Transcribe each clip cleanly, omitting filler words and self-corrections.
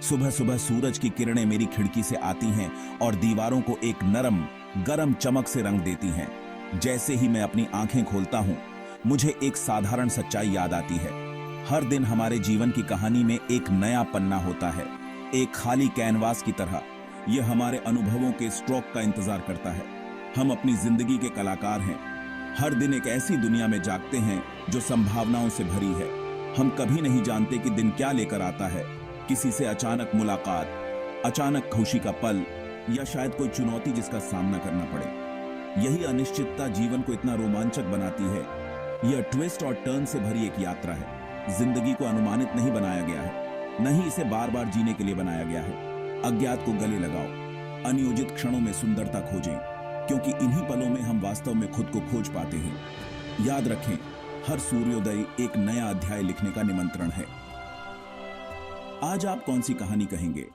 सुबह सुबह सूरज की किरणें मेरी खिड़की से आती हैं और दीवारों को एक नरम गरम चमक से रंग देती हैं। जैसे ही मैं अपनी आंखें खोलता हूं, मुझे एक साधारण सच्चाई याद आती है। हर दिन हमारे जीवन की कहानी में एक नया पन्ना होता है, एक खाली कैनवास की तरह। यह हमारे अनुभवों के स्ट्रोक का इंतजार करता है। हम अपनी जिंदगी के कलाकार हैं। हर दिन एक ऐसी दुनिया में जागते हैं जो संभावनाओं से भरी है। हम कभी नहीं जानते कि दिन क्या लेकर आता है। किसी से अचानक मुलाकात, अचानक खुशी का पल, या शायद कोई चुनौती जिसका सामना करना पड़े। यही अनिश्चितता जीवन को इतना रोमांचक बनाती है। यह ट्विस्ट और टर्न से भरी एक यात्रा है। जिंदगी को अनुमानित नहीं बनाया गया है, न ही इसे बार बार जीने के लिए बनाया गया है। अज्ञात को गले लगाओ, अनियोजित क्षणों में सुंदरता खोजें, क्योंकि इन्हीं पलों में हम वास्तव में खुद को खोज पाते हैं। याद रखें, हर सूर्योदय एक नया अध्याय लिखने का निमंत्रण है। आज आप कौन सी कहानी कहेंगे?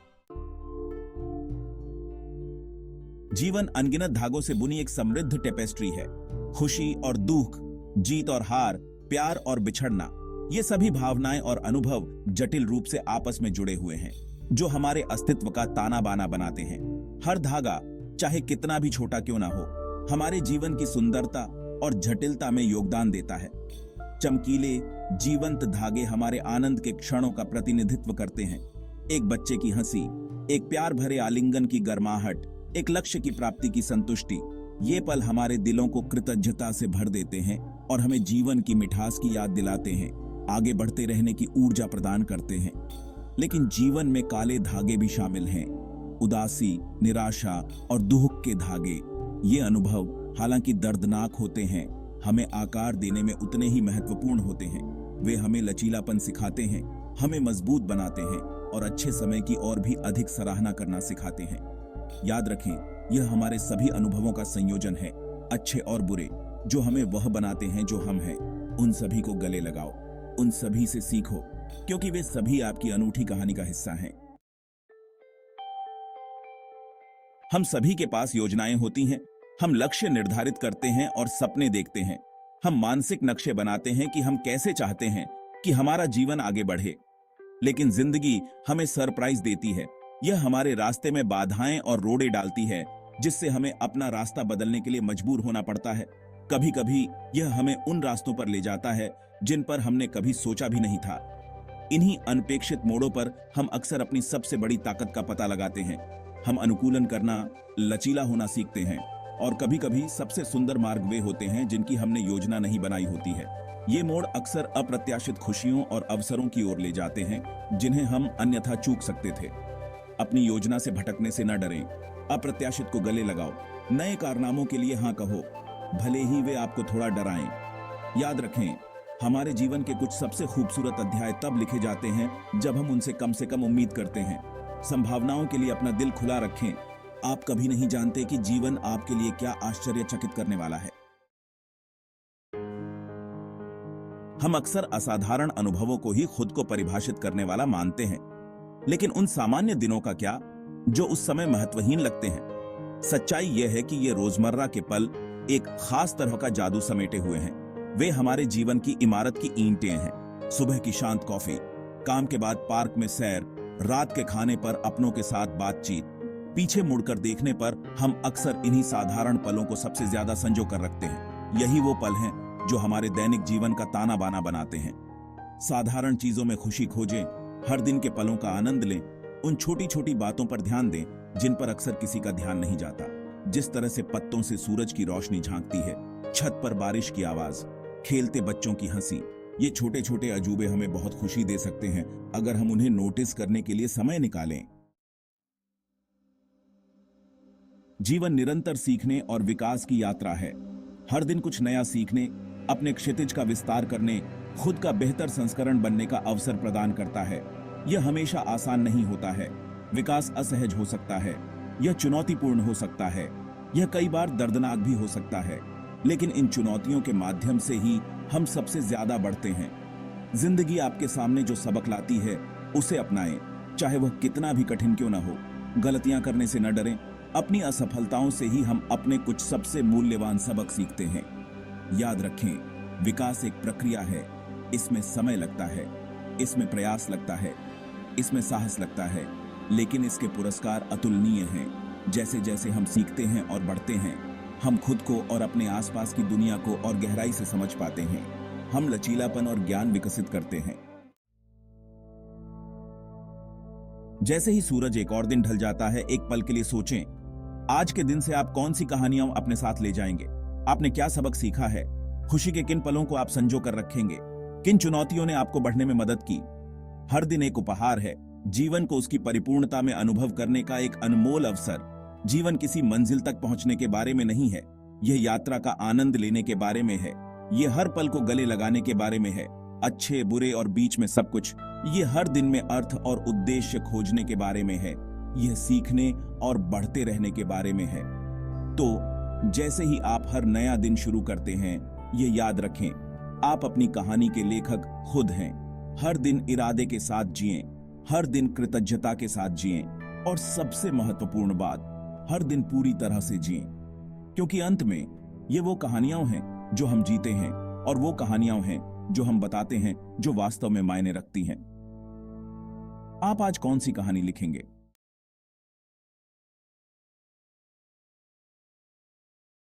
जीवन अनगिनत धागों से बुनी एक समृद्ध टेपेस्ट्री है। खुशी और दुख, जीत और हार, प्यार और बिछड़ना, ये सभी भावनाएं और अनुभव जटिल रूप से आपस में जुड़े हुए हैं, जो हमारे अस्तित्व का ताना बाना बनाते हैं। हर धागा, चाहे कितना भी छोटा क्यों ना हो, हमारे जीवन की सुंदरता और जटिलता में योगदान देता है। चमकीले जीवंत धागे हमारे आनंद के क्षणों का प्रतिनिधित्व करते हैं। एक बच्चे की हंसी, एक प्यार भरे आलिंगन की गर्माहट, एक लक्ष्य की प्राप्ति की संतुष्टि, ये पल हमारे दिलों को कृतज्ञता से भर देते हैं और हमें जीवन की मिठास की याद दिलाते हैं, आगे बढ़ते रहने की ऊर्जा प्रदान करते हैं। लेकिन जीवन में काले धागे भी शामिल हैं, उदासी, निराशा और दुख के धागे। ये अनुभव हालांकि दर्दनाक होते हैं, हमें आकार देने में उतने ही महत्वपूर्ण होते हैं। वे हमें लचीलापन सिखाते हैं, हमें मजबूत बनाते हैं और अच्छे समय की और भी अधिक सराहना करना सिखाते हैं। याद रखें, यह हमारे सभी अनुभवों का संयोजन है, अच्छे और बुरे, जो हमें वह बनाते हैं जो हम हैं। उन सभी को गले लगाओ, उन सभी से सीखो, क्योंकि वे सभी आपकी अनूठी कहानी का हिस्सा हैं। हम सभी के पास योजनाएं होती हैं। हम लक्ष्य निर्धारित करते हैं और सपने देखते हैं। हम मानसिक नक्शे बनाते हैं कि हम कैसे चाहते हैं कि हमारा जीवन आगे बढ़े। लेकिन जिंदगी हमें सरप्राइज देती है। यह हमारे रास्ते में बाधाएं और रोड़े डालती है, जिससे हमें अपना रास्ता बदलने के लिए मजबूर होना पड़ता है। कभी कभी यह हमें उन रास्तों पर ले जाता है जिन पर हमने कभी सोचा भी नहीं था। इन्हीं अनपेक्षित मोड़ों पर हम अक्सर अपनी सबसे बड़ी ताकत का पता लगाते हैं। हम अनुकूलन करना, लचीला होना सीखते हैं, और कभी कभी सबसे सुंदर मार्ग वे होते हैं जिनकी हमने योजना नहीं बनाई होती है। ये मोड़ अक्सर अप्रत्याशित खुशियों और अवसरों की ओर ले जाते हैं, जिन्हें हम अन्यथा चूक सकते थे। अपनी योजना से भटकने से न डरें, अप्रत्याशित को गले लगाओ, नए कारनामों के लिए हाँ कहो, भले ही वे आपको थोड़ा डराएं। याद रखें, हमारे जीवन के कुछ सबसे खूबसूरत अध्याय तब लिखे जाते हैं जब हम उनसे कम उम्मीद करते हैं। संभावनाओं के लिए अपना दिल खुला रखें। आप कभी नहीं जानते कि जीवन आपके लिए क्या आश्चर्यचकित करने वाला है। हम अक्सर असाधारण अनुभवों को ही खुद को परिभाषित करने वाला मानते हैं, लेकिन उन सामान्य दिनों का क्या जो उस समय महत्वहीन लगते हैं? सच्चाई यह है कि ये रोजमर्रा के पल एक खास तरह का जादू समेटे हुए हैं। वे हमारे जीवन की इमारत की ईंटें हैं। सुबह की शांत कॉफी, काम के बाद पार्क में सैर, रात के खाने पर अपनों के साथ बातचीत। पीछे मुड़कर देखने पर हम अक्सर इन्हीं साधारण पलों को सबसे ज्यादा संजो कर रखते हैं। यही वो पल हैं जो हमारे दैनिक जीवन का ताना बाना बनाते हैं। साधारण चीजों में खुशी खोजें, हर दिन के पलों का आनंद लें, उन छोटी छोटी बातों पर ध्यान दें जिन पर अक्सर किसी का ध्यान नहीं जाता। जिस तरह से पत्तों से सूरज की रोशनी झांकती है, छत पर बारिश की आवाज, खेलते बच्चों की हंसी, ये छोटे छोटे अजूबे हमें बहुत खुशी दे सकते हैं अगर हम उन्हें नोटिस करने के लिए समय निकालें। जीवन निरंतर सीखने और विकास की यात्रा है। हर दिन कुछ नया सीखने, अपने क्षितिज का विस्तार करने, खुद का बेहतर संस्करण बनने का अवसर प्रदान करता है। यह हमेशा आसान नहीं होता है। विकास असहज हो सकता है, यह चुनौतीपूर्ण हो सकता है, यह कई बार दर्दनाक भी हो सकता है। लेकिन इन चुनौतियों के माध्यम से ही हम सबसे ज्यादा बढ़ते हैं। जिंदगी आपके सामने जो सबक लाती है, उसे अपनाएं, चाहे वह कितना भी कठिन क्यों ना हो। गलतियां करने से न डरें। अपनी असफलताओं से ही हम अपने कुछ सबसे मूल्यवान सबक सीखते हैं। याद रखें, विकास एक प्रक्रिया है। इसमें समय लगता है, इसमें प्रयास लगता है, इसमें साहस लगता है, लेकिन इसके पुरस्कार अतुलनीय हैं। जैसे जैसे हम सीखते हैं और बढ़ते हैं, हम खुद को और अपने आसपास की दुनिया को और गहराई से समझ पाते हैं। हम लचीलापन और ज्ञान विकसित करते हैं। जैसे ही सूरज एक और दिन ढल जाता है, एक पल के लिए सोचें, आज के दिन से आप कौन सी कहानियां अपने साथ ले जाएंगे? आपने क्या सबक सीखा है? खुशी के किन पलों को आप संजो कर रखेंगे? किन चुनौतियों ने आपको बढ़ने में मदद की? हर दिन एक उपहार है, जीवन को उसकी परिपूर्णता में अनुभव करने का एक अनमोल अवसर। जीवन किसी मंजिल तक पहुंचने के बारे में नहीं है, यह यात्रा का आनंद लेने के बारे में है। यह हर पल को गले लगाने के बारे में है, अच्छे बुरे और बीच में सब कुछ। ये हर दिन में अर्थ और उद्देश्य खोजने के बारे में है। यह सीखने और बढ़ते रहने के बारे में है। तो जैसे ही आप हर नया दिन शुरू करते हैं, ये याद रखें, आप अपनी कहानी के लेखक खुद हैं। हर दिन इरादे के साथ जिएं, हर दिन कृतज्ञता के साथ जिएं, और सबसे महत्वपूर्ण बात, हर दिन पूरी तरह से जिएं, क्योंकि अंत में ये वो कहानियां हैं जो हम जीते हैं, और वो कहानियां हैं जो हम बताते हैं, जो वास्तव में मायने रखती हैं। आप आज कौन सी कहानी लिखेंगे?